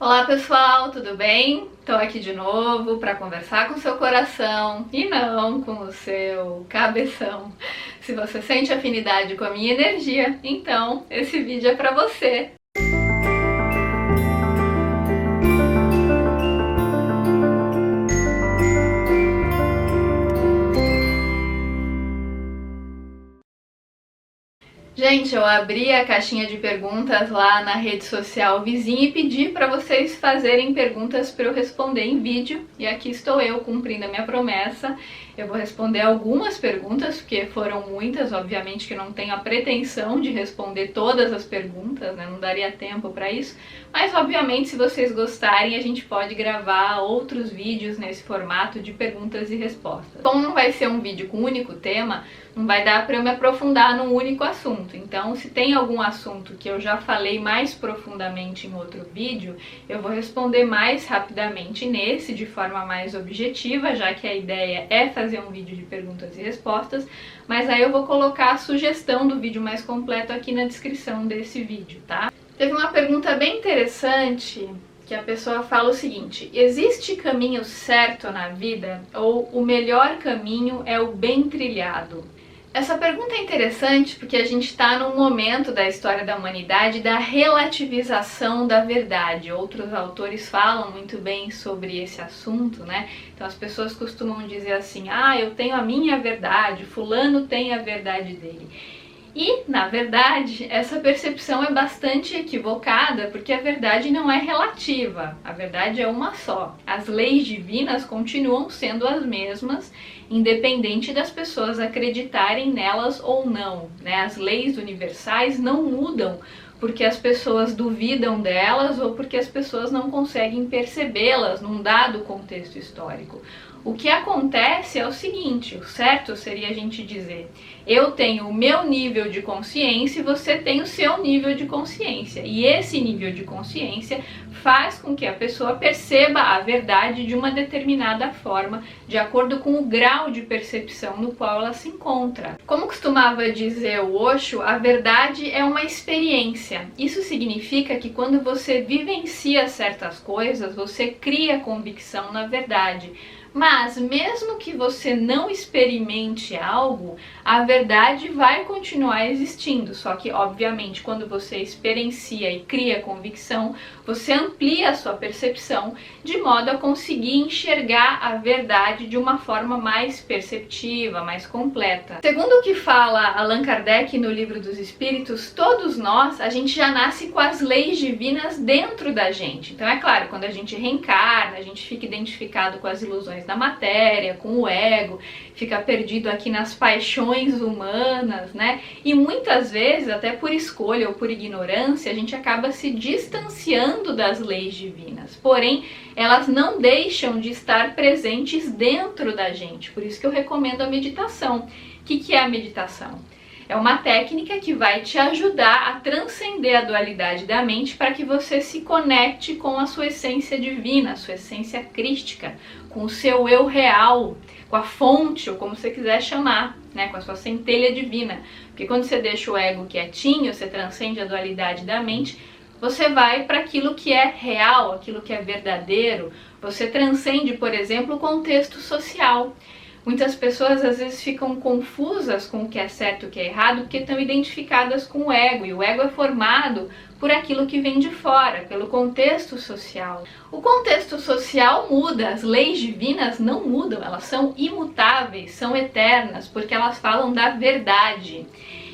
Olá pessoal, tudo bem? Estou aqui de novo para conversar com o seu coração e não com o seu cabeção. Se você sente afinidade com a minha energia, então esse vídeo é para você. Gente, eu abri a caixinha de perguntas lá na rede social vizinha e pedi para vocês fazerem perguntas para eu responder em vídeo. E aqui estou eu cumprindo a minha promessa. Eu vou responder algumas perguntas, porque foram muitas, obviamente que não tenho a pretensão de responder todas as perguntas, né? Não daria tempo para isso. Mas obviamente, se vocês gostarem, a gente pode gravar outros vídeos nesse formato de perguntas e respostas. Como não vai ser um vídeo com um único tema, não vai dar para eu me aprofundar num único assunto. Então, se tem algum assunto que eu já falei mais profundamente em outro vídeo, eu vou responder mais rapidamente nesse, de forma mais objetiva, já que a ideia é fazer um vídeo de perguntas e respostas, mas aí eu vou colocar a sugestão do vídeo mais completo aqui na descrição desse vídeo, tá? Teve uma pergunta bem interessante que a pessoa fala o seguinte: existe caminho certo na vida ou o melhor caminho é o bem trilhado? Essa pergunta é interessante porque a gente está num momento da história da humanidade da relativização da verdade. Outros autores falam muito bem sobre esse assunto, né? Então as pessoas costumam dizer assim: eu tenho a minha verdade, fulano tem a verdade dele. E, na verdade, essa percepção é bastante equivocada, porque a verdade não é relativa, a verdade é uma só. As leis divinas continuam sendo as mesmas, independente das pessoas acreditarem nelas ou não, né? As leis universais não mudam porque as pessoas duvidam delas ou porque as pessoas não conseguem percebê-las num dado contexto histórico. O que acontece é o seguinte: o certo seria a gente dizer: eu tenho o meu nível de consciência e você tem o seu nível de consciência. E esse nível de consciência faz com que a pessoa perceba a verdade de uma determinada forma, de acordo com o grau de percepção no qual ela se encontra. Como costumava dizer o Osho, a verdade é uma experiência. Isso significa que quando você vivencia certas coisas, você cria convicção na verdade. Mas mesmo que você não experimente algo, a verdade vai continuar existindo. Só que, obviamente, quando você experiencia e cria convicção, você amplia a sua percepção de modo a conseguir enxergar a verdade de uma forma mais perceptiva, mais completa. Segundo o que fala Allan Kardec no Livro dos Espíritos, todos nós, a gente já nasce com as leis divinas dentro da gente. Então, é claro, quando a gente reencarna, a gente fica identificado com as ilusões da matéria, com o ego, fica perdido aqui nas paixões humanas, né? E muitas vezes, até por escolha ou por ignorância, a gente acaba se distanciando das leis divinas. Porém, elas não deixam de estar presentes dentro da gente. Por isso que eu recomendo a meditação. O que é a meditação? É uma técnica que vai te ajudar a transcender a dualidade da mente para que você se conecte com a sua essência divina, a sua essência crística, com o seu eu real, com a fonte, ou como você quiser chamar, né, com a sua centelha divina. Porque quando você deixa o ego quietinho, você transcende a dualidade da mente, você vai para aquilo que é real, aquilo que é verdadeiro. Você transcende, por exemplo, o contexto social. Muitas pessoas às vezes ficam confusas com o que é certo e o que é errado porque estão identificadas com o ego, e o ego é formado por aquilo que vem de fora, pelo contexto social. O contexto social muda, as leis divinas não mudam, elas são imutáveis, são eternas, porque elas falam da verdade.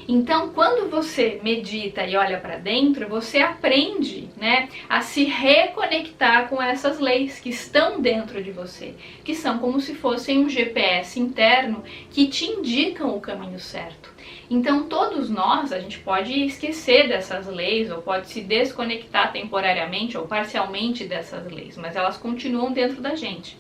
Então, quando você medita e olha para dentro, você aprende, né, a se reconectar com essas leis que estão dentro de você, que são como se fossem um GPS interno que te indicam o caminho certo. Então, todos nós, a gente pode esquecer dessas leis ou pode se desconectar temporariamente ou parcialmente dessas leis, mas elas continuam dentro da gente.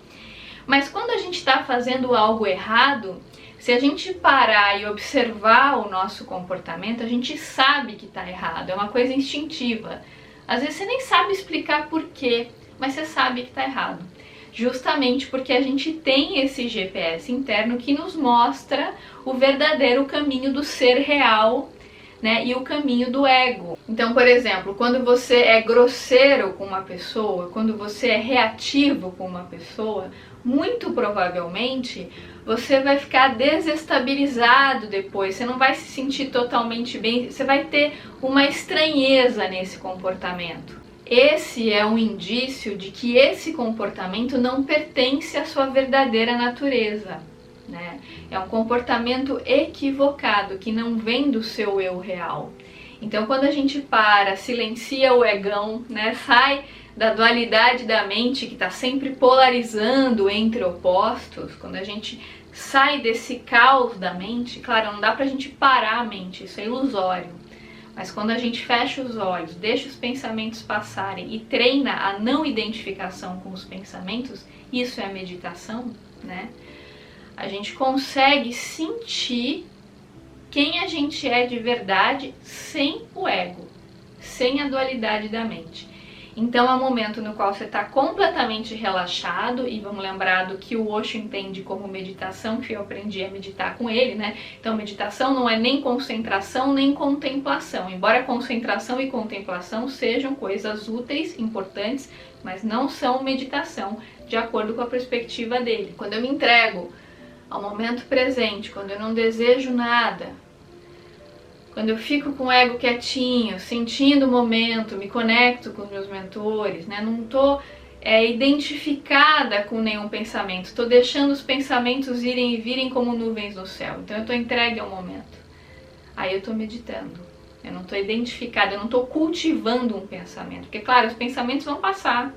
Mas quando a gente está fazendo algo errado, se a gente parar e observar o nosso comportamento, a gente sabe que está errado, é uma coisa instintiva. Às vezes você nem sabe explicar por quê, mas você sabe que está errado. Justamente porque a gente tem esse GPS interno que nos mostra o verdadeiro caminho do ser real, né, e o caminho do ego. Então, por exemplo, quando você é grosseiro com uma pessoa, quando você é reativo com uma pessoa, muito provavelmente você vai ficar desestabilizado depois, você não vai se sentir totalmente bem, você vai ter uma estranheza nesse comportamento. Esse é um indício de que esse comportamento não pertence à sua verdadeira natureza, né? É um comportamento equivocado, que não vem do seu eu real. Então, quando a gente para, silencia o egão, né, sai da dualidade da mente que está sempre polarizando entre opostos, quando a gente sai desse caos da mente, claro, não dá pra gente parar a mente, isso é ilusório. Mas quando a gente fecha os olhos, deixa os pensamentos passarem e treina a não identificação com os pensamentos, isso é a meditação, né? A gente consegue sentir quem a gente é de verdade sem o ego, sem a dualidade da mente. Então é um momento no qual você está completamente relaxado, e vamos lembrar do que o Osho entende como meditação, que eu aprendi a meditar com ele, né? Então meditação não é nem concentração nem contemplação, embora concentração e contemplação sejam coisas úteis, importantes, mas não são meditação, de acordo com a perspectiva dele. Quando eu me entrego ao momento presente, quando eu não desejo nada, quando eu fico com o ego quietinho, sentindo o momento, me conecto com os meus mentores, né? Não estou identificada com nenhum pensamento, estou deixando os pensamentos irem e virem como nuvens no céu. Então eu estou entregue ao momento. Aí eu estou meditando. Eu não estou identificada, eu não estou cultivando um pensamento. Porque, claro, os pensamentos vão passar,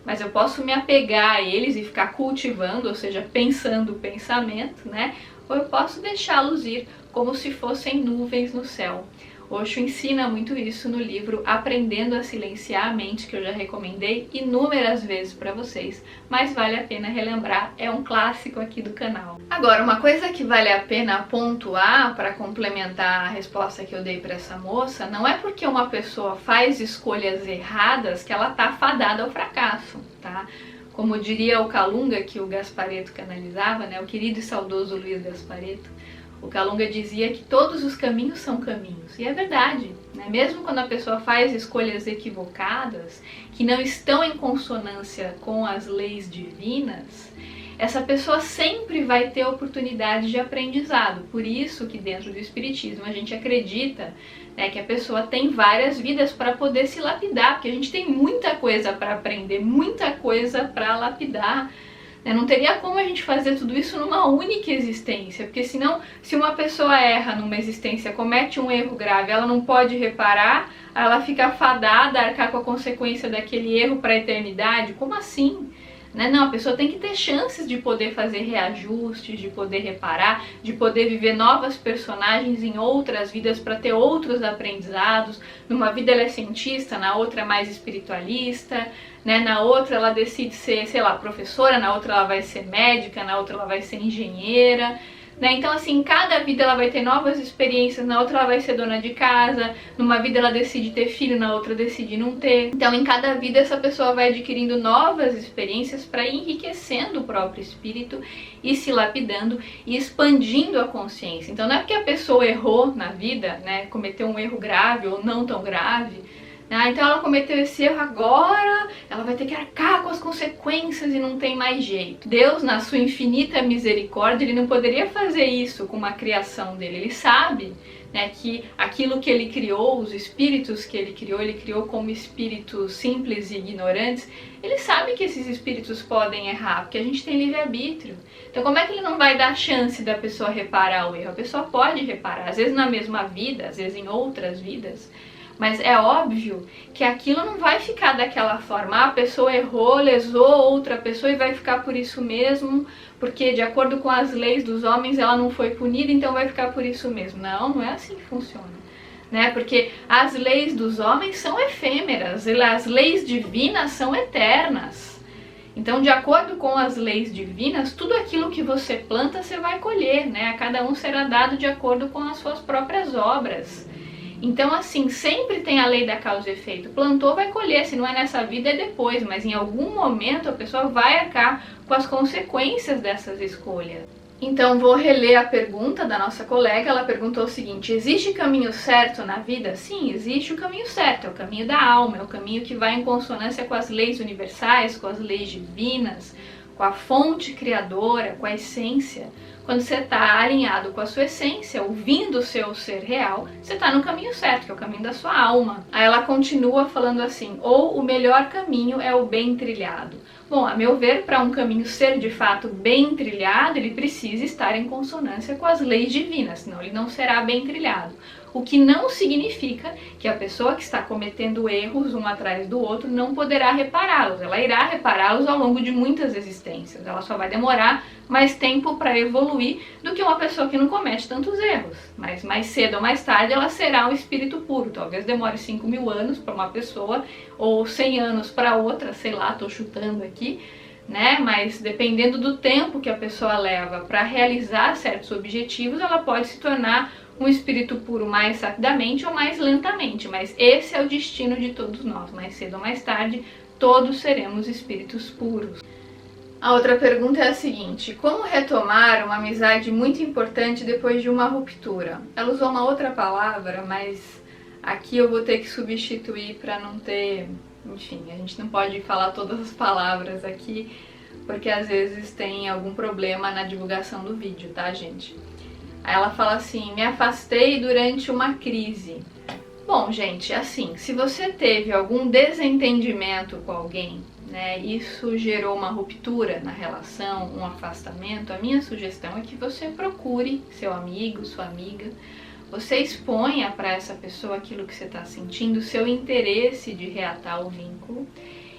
mas eu posso me apegar a eles e ficar cultivando, ou seja, pensando o pensamento, né? Ou eu posso deixá-los ir como se fossem nuvens no céu. Osho ensina muito isso no livro Aprendendo a Silenciar a Mente, que eu já recomendei inúmeras vezes para vocês, mas vale a pena relembrar, é um clássico aqui do canal. Agora, uma coisa que vale a pena pontuar para complementar a resposta que eu dei para essa moça, não é porque uma pessoa faz escolhas erradas que ela está fadada ao fracasso, tá? Como diria o Kalunga, que o Gasparetto canalizava, né, o querido e saudoso Luiz Gasparetto, o Kalunga dizia que todos os caminhos são caminhos, e é verdade, né? Mesmo quando a pessoa faz escolhas equivocadas, que não estão em consonância com as leis divinas, essa pessoa sempre vai ter oportunidade de aprendizado. Por isso que dentro do Espiritismo a gente acredita, né, que a pessoa tem várias vidas para poder se lapidar, porque a gente tem muita coisa para aprender, muita coisa para lapidar. Não teria como a gente fazer tudo isso numa única existência, porque senão, se uma pessoa erra numa existência, comete um erro grave, ela não pode reparar, ela fica fadada a arcar com a consequência daquele erro para a eternidade. Como assim? Não, a pessoa tem que ter chances de poder fazer reajustes, de poder reparar, de poder viver novas personagens em outras vidas para ter outros aprendizados. Numa vida ela é cientista, na outra é mais espiritualista, né? Na outra ela decide ser, sei lá, professora, na outra ela vai ser médica, na outra ela vai ser engenheira, né? Então, assim, em cada vida ela vai ter novas experiências, na outra ela vai ser dona de casa, numa vida ela decide ter filho, na outra decide não ter. Então, em cada vida essa pessoa vai adquirindo novas experiências para ir enriquecendo o próprio espírito e se lapidando e expandindo a consciência. Então, não é porque a pessoa errou na vida, né, cometeu um erro grave ou não tão grave, então ela cometeu esse erro, agora ela vai ter que arcar com as consequências e não tem mais jeito. Deus, na sua infinita misericórdia, ele não poderia fazer isso com uma criação dele. Ele sabe, né, que aquilo que ele criou, os espíritos que ele criou como espíritos simples e ignorantes, ele sabe que esses espíritos podem errar, porque a gente tem livre-arbítrio. Então como é que ele não vai dar chance da pessoa reparar o erro? A pessoa pode reparar, às vezes na mesma vida, às vezes em outras vidas. Mas é óbvio que aquilo não vai ficar daquela forma. A pessoa errou, lesou outra pessoa e vai ficar por isso mesmo, porque de acordo com as leis dos homens ela não foi punida, então vai ficar por isso mesmo. Não, não é assim que funciona, né? Porque as leis dos homens são efêmeras, as leis divinas são eternas. Então, de acordo com as leis divinas, tudo aquilo que você planta, você vai colher, né? A cada um será dado de acordo com as suas próprias obras. Então, assim, sempre tem a lei da causa e efeito. Plantou, vai colher. Se não é nessa vida, é depois. Mas em algum momento a pessoa vai arcar com as consequências dessas escolhas. Então vou reler a pergunta da nossa colega. Ela perguntou o seguinte: existe caminho certo na vida? Sim, existe o caminho certo, é o caminho da alma, é o caminho que vai em consonância com as leis universais, com as leis divinas, com a fonte criadora, com a essência. Quando você está alinhado com a sua essência, ouvindo o seu ser real, você está no caminho certo, que é o caminho da sua alma. Aí ela continua falando assim: ou o melhor caminho é o bem trilhado. Bom, a meu ver, para um caminho ser de fato bem trilhado, ele precisa estar em consonância com as leis divinas, senão ele não será bem trilhado. O que não significa que a pessoa que está cometendo erros um atrás do outro não poderá repará-los. Ela irá repará-los ao longo de muitas existências. Ela só vai demorar mais tempo para evoluir do que uma pessoa que não comete tantos erros. Mas mais cedo ou mais tarde ela será um espírito puro. Talvez demore 5.000 anos para uma pessoa ou 100 anos para outra, sei lá, estou chutando aqui, né? Mas dependendo do tempo que a pessoa leva para realizar certos objetivos, ela pode se tornar um espírito puro mais rapidamente ou mais lentamente, mas esse é o destino de todos nós. Mais cedo ou mais tarde, todos seremos espíritos puros. A outra pergunta é a seguinte: como retomar uma amizade muito importante depois de uma ruptura? Ela usou uma outra palavra, mas aqui eu vou ter que substituir para não ter... Enfim, a gente não pode falar todas as palavras aqui, porque às vezes tem algum problema na divulgação do vídeo, tá, gente? Aí ela fala assim: me afastei durante uma crise. Bom, gente, assim, se você teve algum desentendimento com alguém, né, isso gerou uma ruptura na relação, um afastamento, a minha sugestão é que você procure seu amigo, sua amiga, você exponha para essa pessoa aquilo que você está sentindo, seu interesse de reatar o vínculo,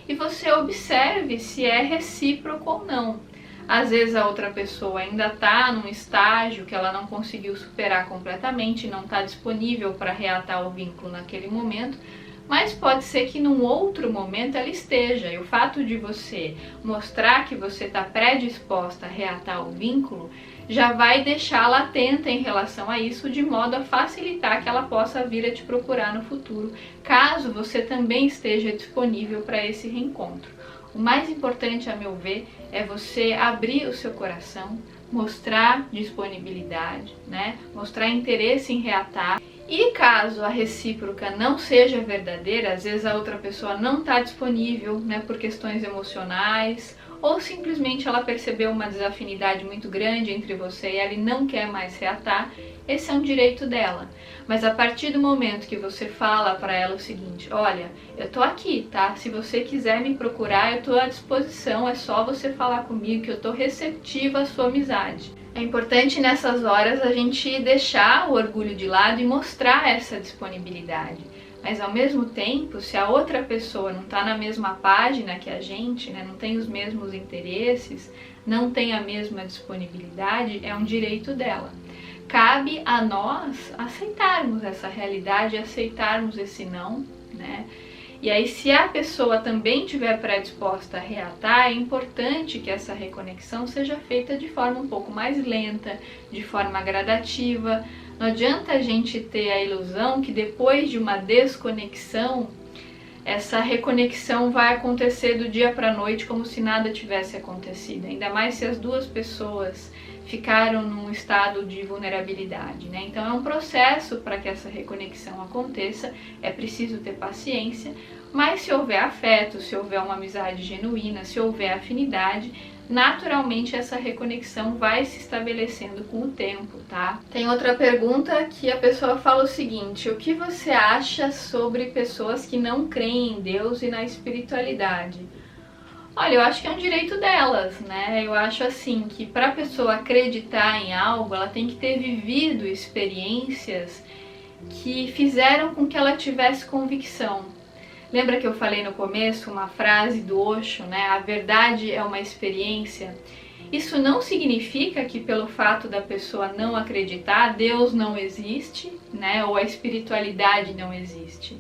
e você observe se é recíproco ou não. Às vezes a outra pessoa ainda está num estágio que ela não conseguiu superar completamente, não está disponível para reatar o vínculo naquele momento, mas pode ser que num outro momento ela esteja. E o fato de você mostrar que você está predisposta a reatar o vínculo já vai deixá-la atenta em relação a isso, de modo a facilitar que ela possa vir a te procurar no futuro, caso você também esteja disponível para esse reencontro. O mais importante, a meu ver, é você abrir o seu coração, mostrar disponibilidade, né? Mostrar interesse em reatar. E caso a recíproca não seja verdadeira, às vezes a outra pessoa não está disponível, né, por questões emocionais, ou simplesmente ela percebeu uma desafinidade muito grande entre você e ela não quer mais reatar, esse é um direito dela. Mas a partir do momento que você fala para ela o seguinte: olha, eu tô aqui, tá? Se você quiser me procurar, eu tô à disposição, é só você falar comigo que eu tô receptiva à sua amizade. É importante nessas horas a gente deixar o orgulho de lado e mostrar essa disponibilidade. Mas ao mesmo tempo, se a outra pessoa não está na mesma página que a gente, né, não tem os mesmos interesses, não tem a mesma disponibilidade, é um direito dela. Cabe a nós aceitarmos essa realidade, aceitarmos esse não, né? E aí, se a pessoa também estiver predisposta a reatar, é importante que essa reconexão seja feita de forma um pouco mais lenta, de forma gradativa. Não adianta a gente ter a ilusão que depois de uma desconexão, essa reconexão vai acontecer do dia para a noite como se nada tivesse acontecido. Ainda mais se as duas pessoas ficaram num estado de vulnerabilidade, né? Então é um processo para que essa reconexão aconteça, é preciso ter paciência, mas se houver afeto, se houver uma amizade genuína, se houver afinidade, naturalmente essa reconexão vai se estabelecendo com o tempo, tá? Tem outra pergunta que a pessoa fala o seguinte: o que você acha sobre pessoas que não creem em Deus e na espiritualidade? Olha, eu acho que é um direito delas, né? Eu acho assim que para a pessoa acreditar em algo, ela tem que ter vivido experiências que fizeram com que ela tivesse convicção. Lembra que eu falei no começo uma frase do Osho, né? A verdade é uma experiência. Isso não significa que pelo fato da pessoa não acreditar, Deus não existe, né? Ou a espiritualidade não existe.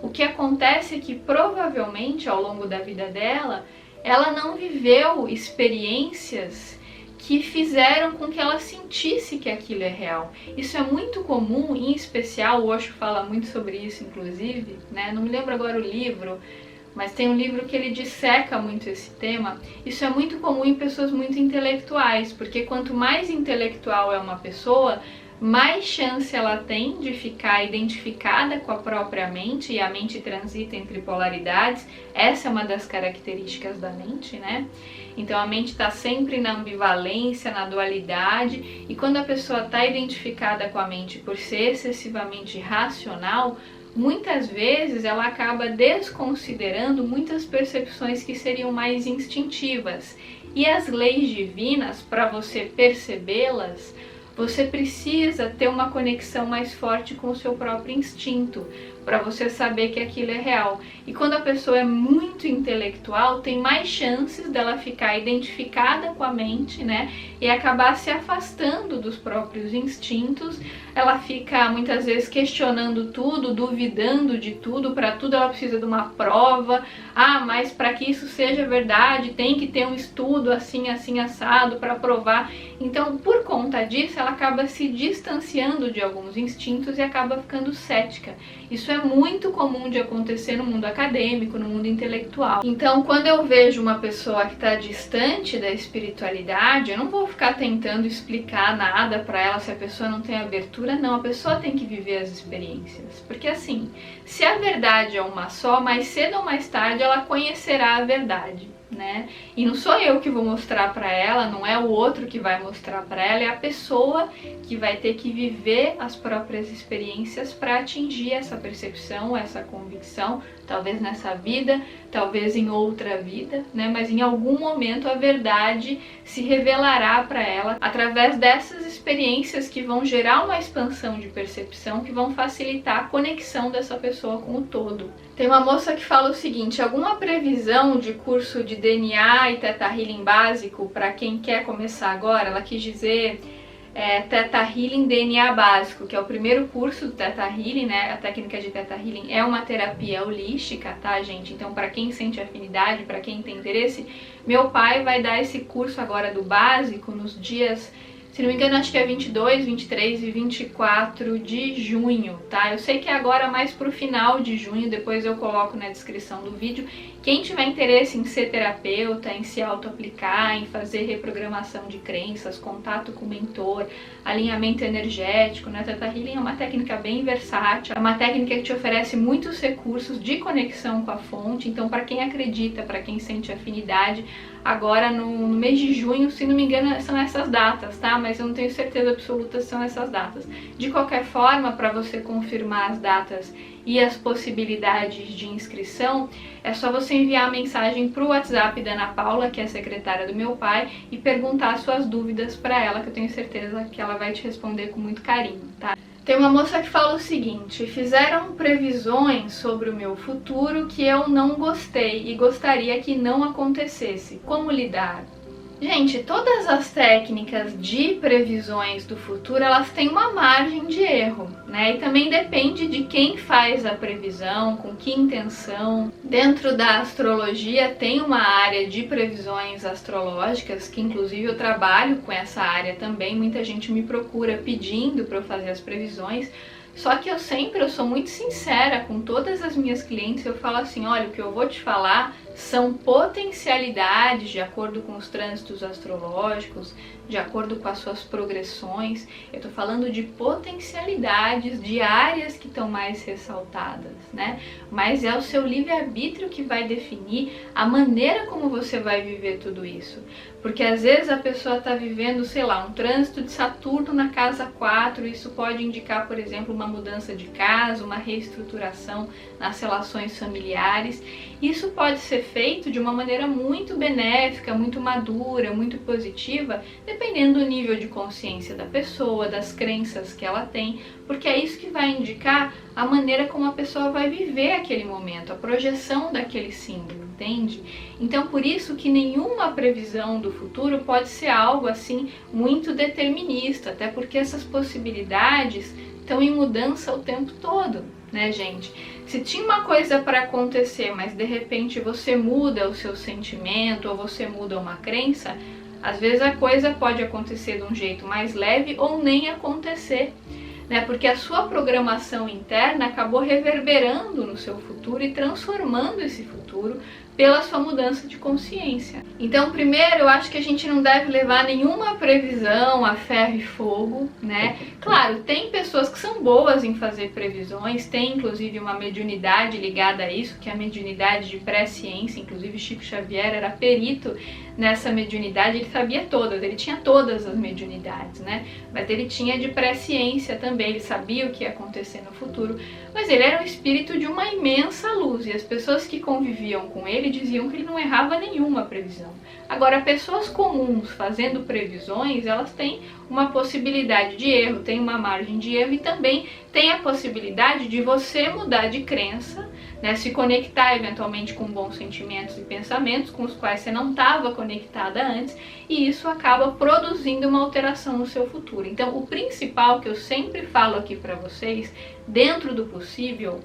O que acontece é que provavelmente ao longo da vida dela, ela não viveu experiências que fizeram com que ela sentisse que aquilo é real. Isso é muito comum, em especial, o Osho fala muito sobre isso, inclusive, né? Não me lembro agora o livro, mas tem um livro que ele disseca muito esse tema. Isso é muito comum em pessoas muito intelectuais, porque quanto mais intelectual é uma pessoa, mais chance ela tem de ficar identificada com a própria mente, e a mente transita entre polaridades. Essa é uma das características da mente, né? Então a mente está sempre na ambivalência, na dualidade, e quando a pessoa está identificada com a mente por ser excessivamente racional, muitas vezes ela acaba desconsiderando muitas percepções que seriam mais instintivas. E as leis divinas, para você percebê-las, você precisa ter uma conexão mais forte com o seu próprio instinto, para você saber que aquilo é real. E quando a pessoa é muito intelectual, tem mais chances dela ficar identificada com a mente, né? E acabar se afastando dos próprios instintos. Ela fica muitas vezes questionando tudo, duvidando de tudo, para tudo ela precisa de uma prova. Ah, mas para que isso seja verdade, tem que ter um estudo assim, assim, assado para provar. Então, por conta disso, ela acaba se distanciando de alguns instintos e acaba ficando cética. Isso é muito comum de acontecer no mundo acadêmico, no mundo intelectual. Então, quando eu vejo uma pessoa que está distante da espiritualidade, eu não vou ficar tentando explicar nada para ela se a pessoa não tem abertura, não. A pessoa tem que viver as experiências. Porque assim, se a verdade é uma só, mais cedo ou mais tarde ela conhecerá a verdade, né? E não sou eu que vou mostrar para ela, não é o outro que vai mostrar para ela, é a pessoa que vai ter que viver as próprias experiências para atingir essa percepção, essa convicção, talvez nessa vida, talvez em outra vida, né? Mas em algum momento a verdade se revelará para ela através dessas experiências que vão gerar uma expansão de percepção, que vão facilitar a conexão dessa pessoa com o todo. Tem uma moça que fala o seguinte: alguma previsão de curso de DNA e Theta Healing básico para quem quer começar agora? Ela quis dizer Theta Healing DNA básico, que é o primeiro curso do Theta Healing, né? A técnica de Theta Healing é uma terapia holística, tá, gente? Então, para quem sente afinidade, para quem tem interesse, meu pai vai dar esse curso agora do básico nos dias, se não me engano, acho que é 22, 23 e 24 de junho, tá? Eu sei que é agora mais pro final de junho, depois eu coloco na descrição do vídeo. Quem tiver interesse em ser terapeuta, em se auto-aplicar, em fazer reprogramação de crenças, contato com o mentor, alinhamento energético, né? Theta Healing é uma técnica bem versátil, é uma técnica que te oferece muitos recursos de conexão com a fonte. Então, para quem acredita, para quem sente afinidade, agora no mês de junho, se não me engano, são essas datas, tá? Mas eu não tenho certeza absoluta se são essas datas. De qualquer forma, para você confirmar as datas e as possibilidades de inscrição, é só você enviar a mensagem para o WhatsApp da Ana Paula, que é a secretária do meu pai, e perguntar suas dúvidas para ela, que eu tenho certeza que ela vai te responder com muito carinho, tá? Tem uma moça que fala o seguinte: fizeram previsões sobre o meu futuro que eu não gostei e gostaria que não acontecesse. Como lidar? Gente, todas as técnicas de previsões do futuro, elas têm uma margem de erro, né? E também depende de quem faz a previsão, com que intenção. Dentro da astrologia tem uma área de previsões astrológicas, que inclusive eu trabalho com essa área também. Muita gente me procura pedindo para eu fazer as previsões. Só que eu sou muito sincera com todas as minhas clientes. Eu falo assim: olha, o que eu vou te falar são potencialidades de acordo com os trânsitos astrológicos, de acordo com as suas progressões. Eu tô falando de potencialidades, de áreas que estão mais ressaltadas, né? Mas é o seu livre-arbítrio que vai definir a maneira como você vai viver tudo isso. Porque às vezes a pessoa está vivendo, sei lá, um trânsito de Saturno na casa 4, isso pode indicar, por exemplo, uma mudança de casa, uma reestruturação nas relações familiares. Isso pode ser feito de uma maneira muito benéfica, muito madura, muito positiva, dependendo do nível de consciência da pessoa, das crenças que ela tem, porque é isso que vai indicar a maneira como a pessoa vai viver aquele momento, a projeção daquele símbolo, entende? Então, por isso que nenhuma previsão do futuro pode ser algo assim muito determinista, até porque essas possibilidades estão em mudança o tempo todo, né, gente? Se tinha uma coisa para acontecer, mas de repente você muda o seu sentimento ou você muda uma crença, às vezes a coisa pode acontecer de um jeito mais leve ou nem acontecer. né? Porque a sua programação interna acabou reverberando no seu futuro e transformando esse futuro pela sua mudança de consciência. Então, primeiro, eu acho que a gente não deve levar nenhuma previsão a ferro e fogo, né? Claro, tem pessoas que são boas em fazer previsões, tem inclusive uma mediunidade ligada a isso, que é a mediunidade de pré-ciência. Inclusive Chico Xavier era perito nessa mediunidade, ele sabia todas, ele tinha todas as mediunidades, né? Mas ele tinha de pré-ciência também, ele sabia o que ia acontecer no futuro, mas ele era um espírito de uma imensa luz, e as pessoas que conviviam com ele diziam que ele não errava nenhuma previsão. Agora, pessoas comuns fazendo previsões, elas têm uma possibilidade de erro, tem uma margem de erro, e também tem a possibilidade de você mudar de crença, né, se conectar eventualmente com bons sentimentos e pensamentos com os quais você não estava conectada antes, e isso acaba produzindo uma alteração no seu futuro. Então, o principal que eu sempre falo aqui para vocês, dentro do possível,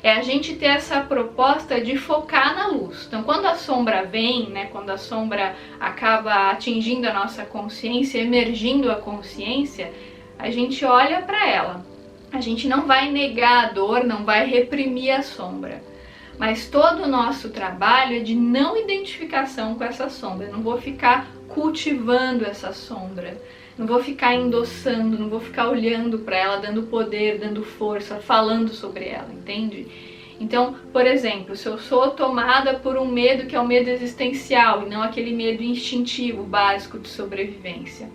é a gente ter essa proposta de focar na luz. Então, quando a sombra vem, né, quando a sombra acaba atingindo a nossa consciência, emergindo a consciência, a gente olha para ela. A gente não vai negar a dor, não vai reprimir a sombra. Mas todo o nosso trabalho é de não identificação com essa sombra. Eu não vou ficar cultivando essa sombra. Não vou ficar endossando, não vou ficar olhando para ela, dando poder, dando força, falando sobre ela, entende? Então, por exemplo, se eu sou tomada por um medo que é o medo existencial e não aquele medo instintivo, básico de sobrevivência.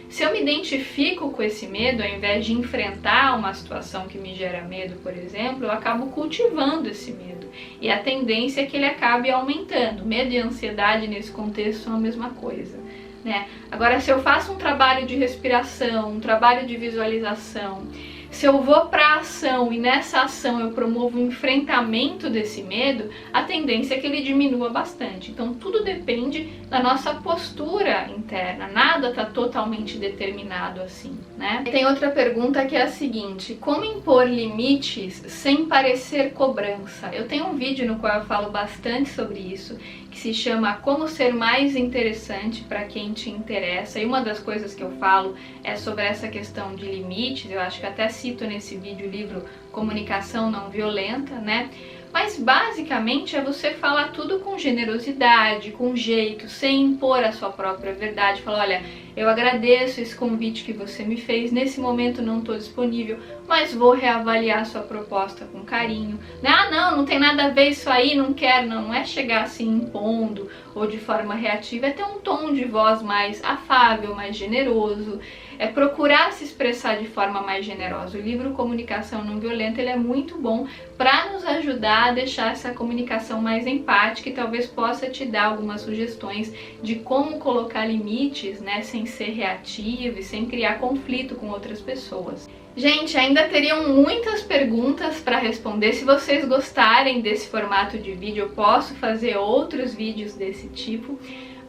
Se eu me identifico com esse medo, ao invés de enfrentar uma situação que me gera medo, por exemplo, eu acabo cultivando esse medo. E a tendência é que ele acabe aumentando. Medo e ansiedade nesse contexto são a mesma coisa, né? Agora, se eu faço um trabalho de respiração, um trabalho de visualização, se eu vou para a ação e nessa ação eu promovo o enfrentamento desse medo, a tendência é que ele diminua bastante. Então tudo depende da nossa postura interna, nada está totalmente determinado assim, né? Tem outra pergunta que é a seguinte: como impor limites sem parecer cobrança? Eu tenho um vídeo no qual eu falo bastante sobre isso, que se chama Como Ser Mais Interessante para Quem Te Interessa, e uma das coisas que eu falo é sobre essa questão de limites. Eu acho que até cito nesse vídeo o livro Comunicação Não Violenta, né? Mas basicamente é você falar tudo com generosidade, com jeito, sem impor a sua própria verdade. Falar, olha, eu agradeço esse convite que você me fez, nesse momento não estou disponível, mas vou reavaliar sua proposta com carinho. Ah, não tem nada a ver isso aí, não quero. Não é chegar assim impondo ou de forma reativa, é ter um tom de voz mais afável, mais generoso, é procurar se expressar de forma mais generosa. O livro Comunicação Não Violenta, ele é muito bom para nos ajudar a deixar essa comunicação mais empática e talvez possa te dar algumas sugestões de como colocar limites, né, sem ser reativo e sem criar conflito com outras pessoas. Gente, ainda teriam muitas perguntas para responder. Se vocês gostarem desse formato de vídeo, eu posso fazer outros vídeos desse tipo.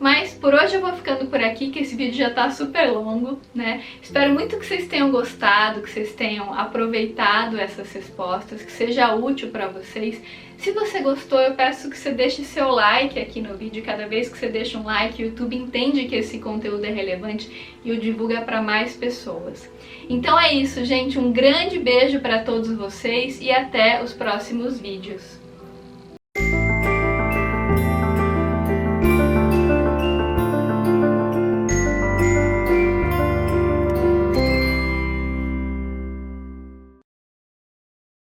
Mas por hoje eu vou ficando por aqui, que esse vídeo já tá super longo, né? Espero muito que vocês tenham gostado, que vocês tenham aproveitado essas respostas, que seja útil para vocês. Se você gostou, eu peço que você deixe seu like aqui no vídeo. Cada vez que você deixa um like, o YouTube entende que esse conteúdo é relevante e o divulga para mais pessoas. Então é isso, gente. Um grande beijo para todos vocês e até os próximos vídeos.